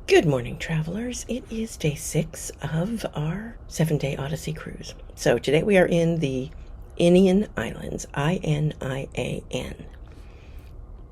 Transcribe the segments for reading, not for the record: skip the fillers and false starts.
Good morning, travelers. It is day 6 of our 7-day Odyssey cruise. So today we are in the Inian Islands, I-N-I-A-N.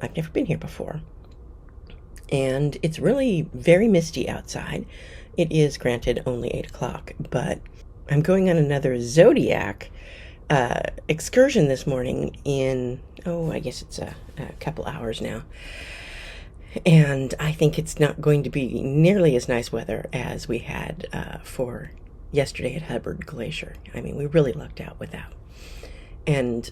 I've never been here before. And it's really very misty outside. It is, granted, only 8 o'clock, but I'm going on another zodiac excursion this morning in, I guess it's a couple hours now. And I think it's not going to be nearly as nice weather as we had for yesterday at Hubbard Glacier. I mean, we really lucked out with that. And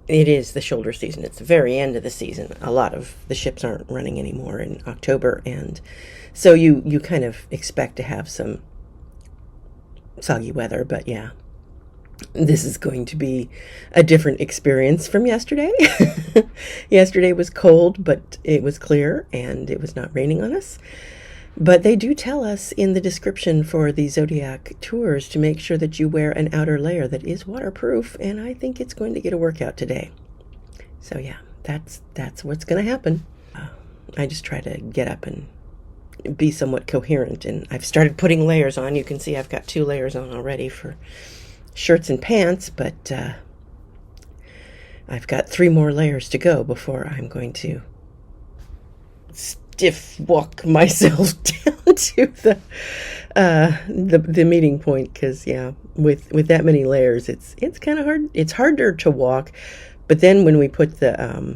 it is the shoulder season. It's the very end of the season. A lot of the ships aren't running anymore in October. And so you kind of expect to have some soggy weather. But yeah, this is going to be a different experience from yesterday. Yesterday was cold, but it was clear and it was not raining on us. But they do tell us in the description for the Zodiac tours to make sure that you wear an outer layer that is waterproof, and I think it's going to get a workout today. So yeah, that's what's going to happen. I just try to get up and be somewhat coherent, and I've started putting layers on. You can see I've got 2 layers on already for shirts and pants, but I've got 3 more layers to go before I'm going to stiff walk myself down to the meeting point. Because yeah, with that many layers, it's kind of hard. It's harder to walk, but then when we put the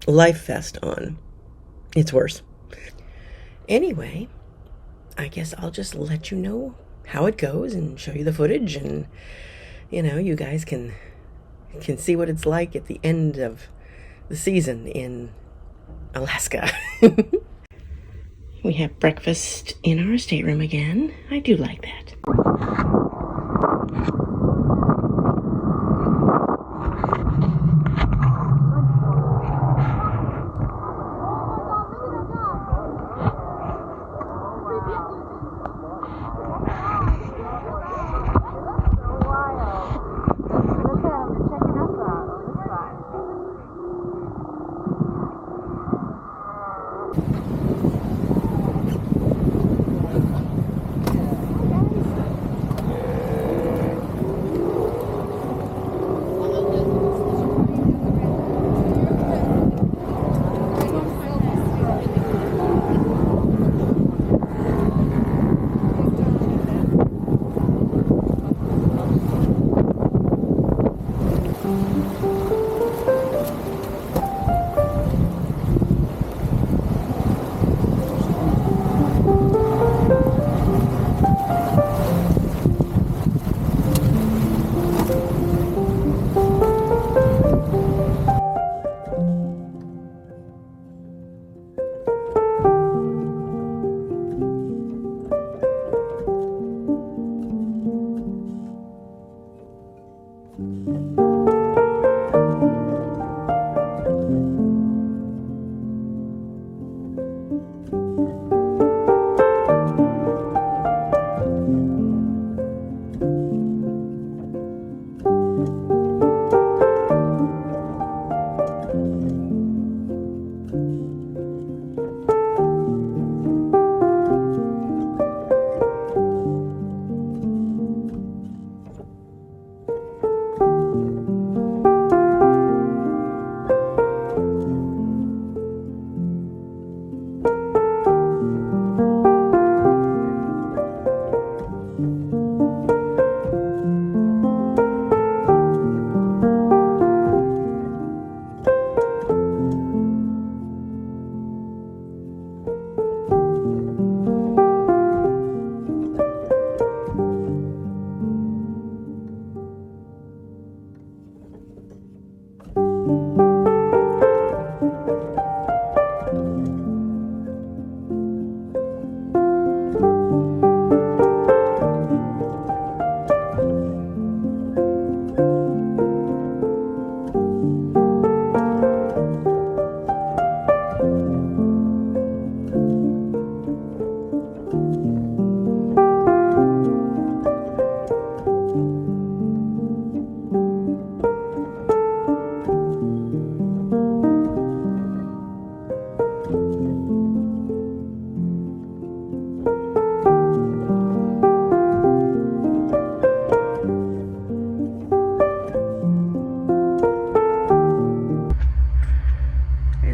life vest on, it's worse. Anyway, I guess I'll just let you know how it goes and show you the footage, and you guys can see what it's like at the end of the season in Alaska. We have breakfast in our stateroom again. I do like that.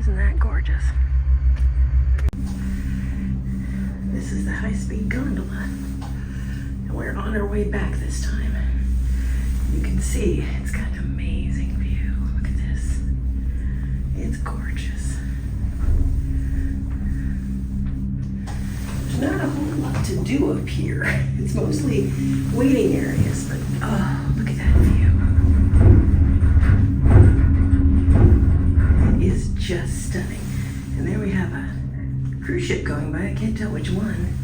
Isn't that gorgeous? This is the high-speed gondola, and we're on our way back this time. You can see it's got an amazing view. Look at this. It's gorgeous. There's not a whole lot to do up here. It's mostly waiting areas, but oh, look at that view. It is just stunning. And there we have a cruise ship going by. I can't tell which one.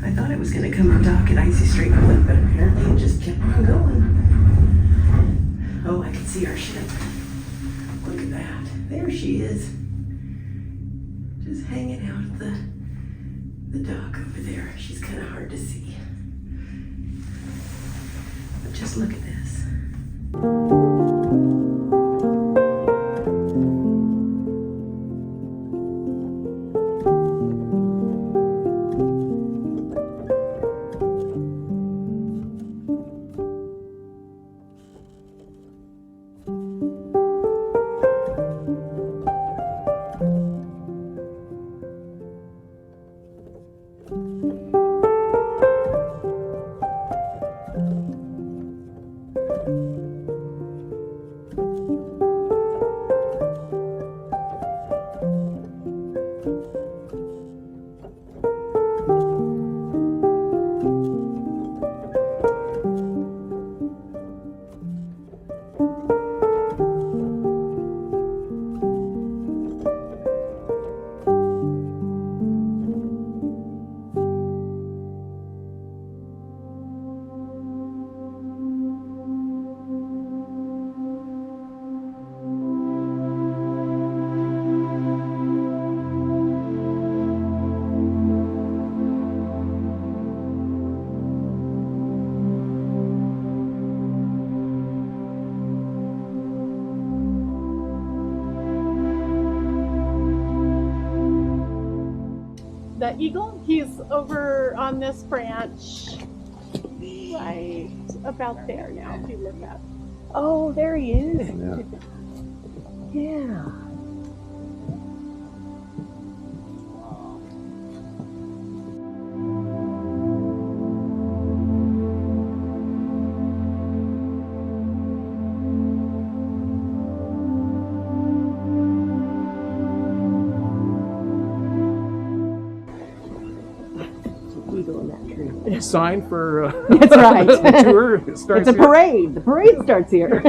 I thought it was going to come and dock at Icy Strait, but apparently it just kept on going. Oh, I can see our ship. Look at that. There she is. Just hanging out at the dock over there. She's kind of hard to see. But just look at this. The eagle, he's over on this branch, right about there now, if you look up. Oh, there he is. Yeah. Sign for that's right. the tour starts. It's a parade. The parade starts here.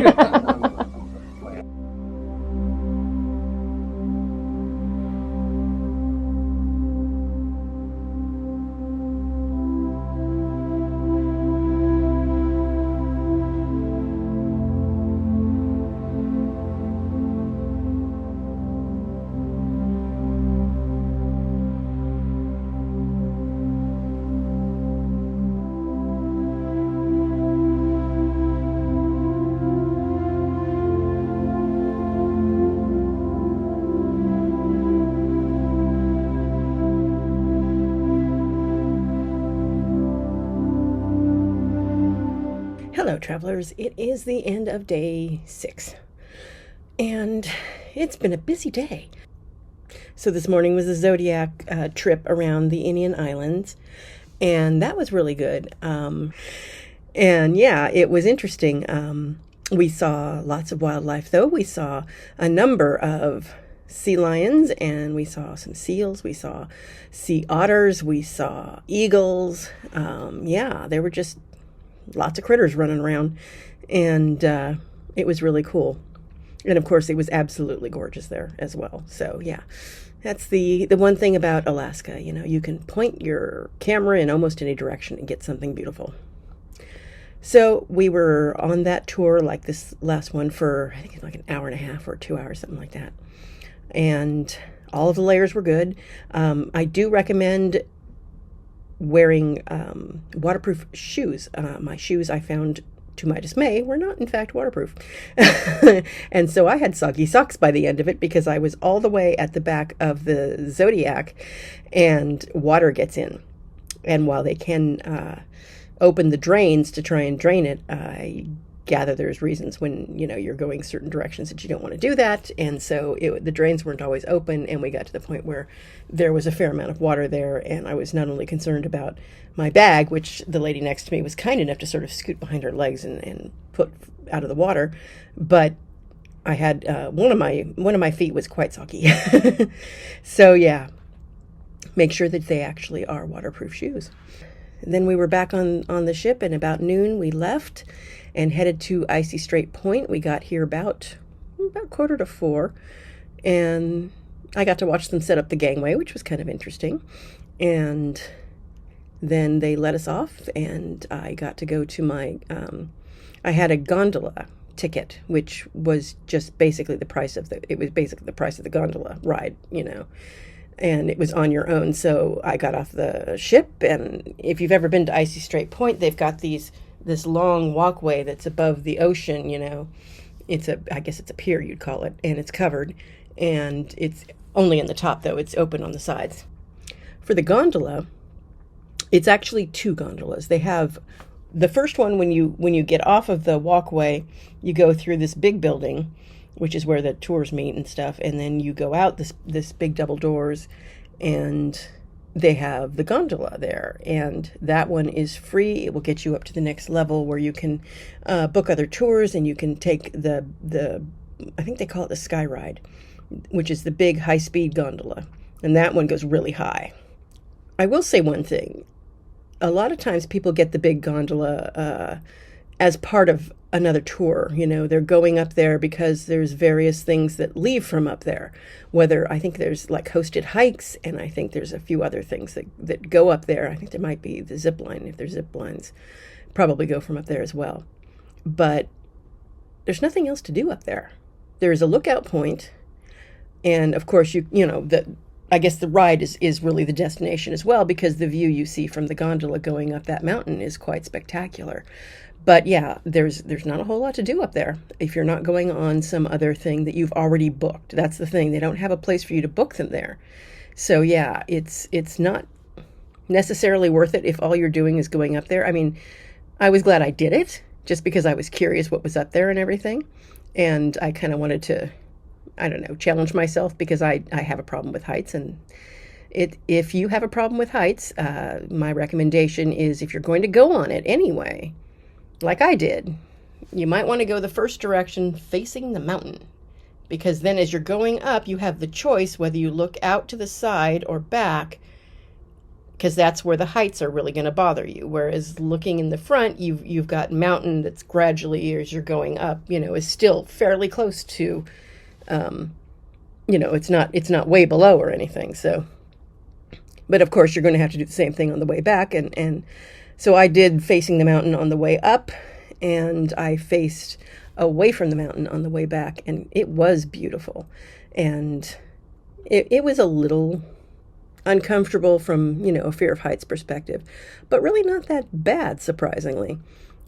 Hello, travelers. It is the end of day 6, and it's been a busy day. So this morning was a zodiac trip around the Inian Islands, and that was really good. And yeah, it was interesting. We saw lots of wildlife, though. We saw a number of sea lions, and we saw some seals. We saw sea otters. We saw eagles. Yeah, there were just lots of critters running around, and it was really cool. And of course, it was absolutely gorgeous there as well. So yeah, that's the one thing about Alaska. You know, you can point your camera in almost any direction and get something beautiful. So we were on that tour, like this last one, for I think it's like an hour and a half or 2 hours, something like that. And all of the layers were good. I do recommend wearing waterproof shoes. My shoes, I found, to my dismay, were not in fact waterproof. And so I had soggy socks by the end of it, because I was all the way at the back of the Zodiac and water gets in. And while they can open the drains to try and drain it, I gather there's reasons when, you're going certain directions that you don't want to do that. And so the drains weren't always open, and we got to the point where there was a fair amount of water there. And I was not only concerned about my bag, which the lady next to me was kind enough to sort of scoot behind her legs and put out of the water, but I had one of my feet was quite soggy. So yeah, make sure that they actually are waterproof shoes. And then we were back on the ship, and about noon we left and headed to Icy Strait Point. We got here about 3:45, and I got to watch them set up the gangway, which was kind of interesting. And then they let us off, and I got to go to my I had a gondola ticket, which was just basically the price of the gondola ride, and it was on your own. So I got off the ship, and if you've ever been to Icy Strait Point, they've got this long walkway that's above the ocean. I guess it's a pier, you'd call it, and it's covered, and it's only in the top, though. It's open on the sides. For the gondola, it's actually two gondolas. They have the first one, when you get off of the walkway, you go through this big building, which is where the tours meet and stuff, and then you go out this big double doors, and they have the gondola there, and that one is free. It will get you up to the next level where you can book other tours, and you can take the I think they call it the Sky Ride, which is the big high-speed gondola, and that one goes really high. I will say one thing. A lot of times people get the big gondola as part of another tour. They're going up there because there's various things that leave from up there. I think there's like hosted hikes, and I think there's a few other things that go up there. I think there might be the zip line. If there's zip lines, probably go from up there as well. But there's nothing else to do up there. There's a lookout point, and of course I guess the ride is really the destination as well, because the view you see from the gondola going up that mountain is quite spectacular. But yeah, there's not a whole lot to do up there if you're not going on some other thing that you've already booked. That's the thing. They don't have a place for you to book them there. So yeah, it's not necessarily worth it if all you're doing is going up there. I mean, I was glad I did it just because I was curious what was up there and everything. And I kind of wanted to, I don't know, challenge myself, because I have a problem with heights. And if you have a problem with heights, my recommendation is, if you're going to go on it anyway, like I did, you might want to go the first direction facing the mountain, because then as you're going up, you have the choice whether you look out to the side or back, because that's where the heights are really going to bother you. Whereas looking in the front, you've got mountain that's gradually, as you're going up, is still fairly close to, it's not way below or anything. So, but of course you're going to have to do the same thing on the way back. And so I did facing the mountain on the way up, and I faced away from the mountain on the way back, and it was beautiful. And it was a little uncomfortable from, a fear of heights perspective, but really not that bad, surprisingly.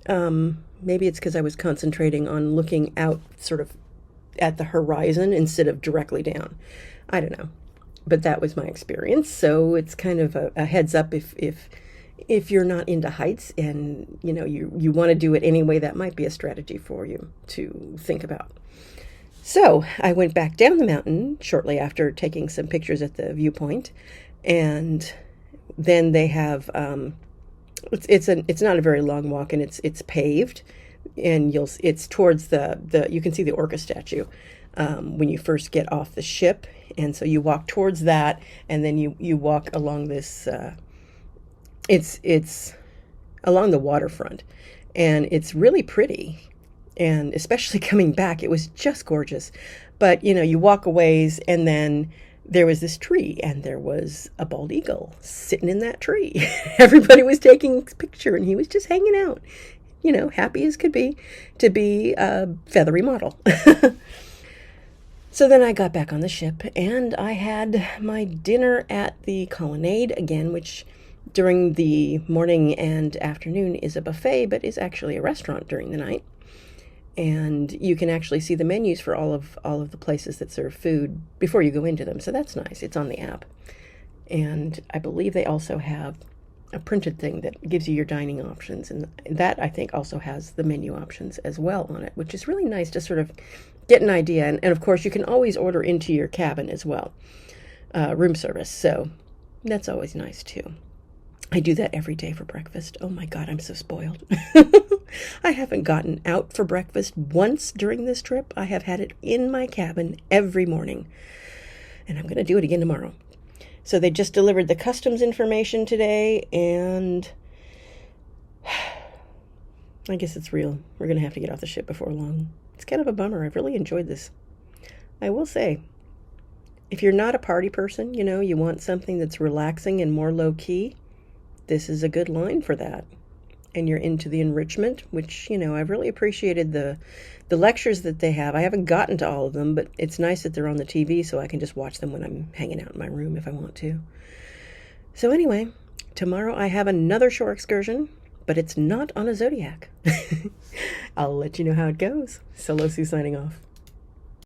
Maybe it's because I was concentrating on looking out sort of at the horizon instead of directly down. I don't know, but that was my experience. So it's kind of a heads up if you're not into heights and you want to do it anyway, that might be a strategy for you to think about. So I went back down the mountain shortly after taking some pictures at the viewpoint, and then they have it's not a very long walk, and it's paved, and it's towards the you can see the orca statue when you first get off the ship, and so you walk towards that, and then you walk along this it's along the waterfront, and it's really pretty, and especially coming back, it was just gorgeous. But you walk a ways, and then there was this tree, and there was a bald eagle sitting in that tree. Everybody was taking a picture, and he was just hanging out, happy as could be to be a feathery model. So then I got back on the ship, and I had my dinner at the Colonnade again, which during the morning and afternoon is a buffet, but is actually a restaurant during the night. And you can actually see the menus for all of the places that serve food before you go into them. So that's nice. It's on the app. And I believe they also have a printed thing that gives you your dining options, and that I think also has the menu options as well on it, which is really nice to sort of get an idea. And of course, you can always order into your cabin as well, room service. So that's always nice too. I do that every day for breakfast. Oh my God, I'm so spoiled. I haven't gotten out for breakfast once during this trip. I have had it in my cabin every morning, and I'm going to do it again tomorrow. So they just delivered the customs information today, and I guess it's real. We're going to have to get off the ship before long. It's kind of a bummer. I've really enjoyed this. I will say, if you're not a party person, you want something that's relaxing and more low-key, this is a good line for that. And you're into the enrichment, which, I've really appreciated the lectures that they have. I haven't gotten to all of them, but it's nice that they're on the TV so I can just watch them when I'm hanging out in my room if I want to. So anyway, tomorrow I have another shore excursion, but it's not on a zodiac. I'll let you know how it goes. Solo Sue signing off.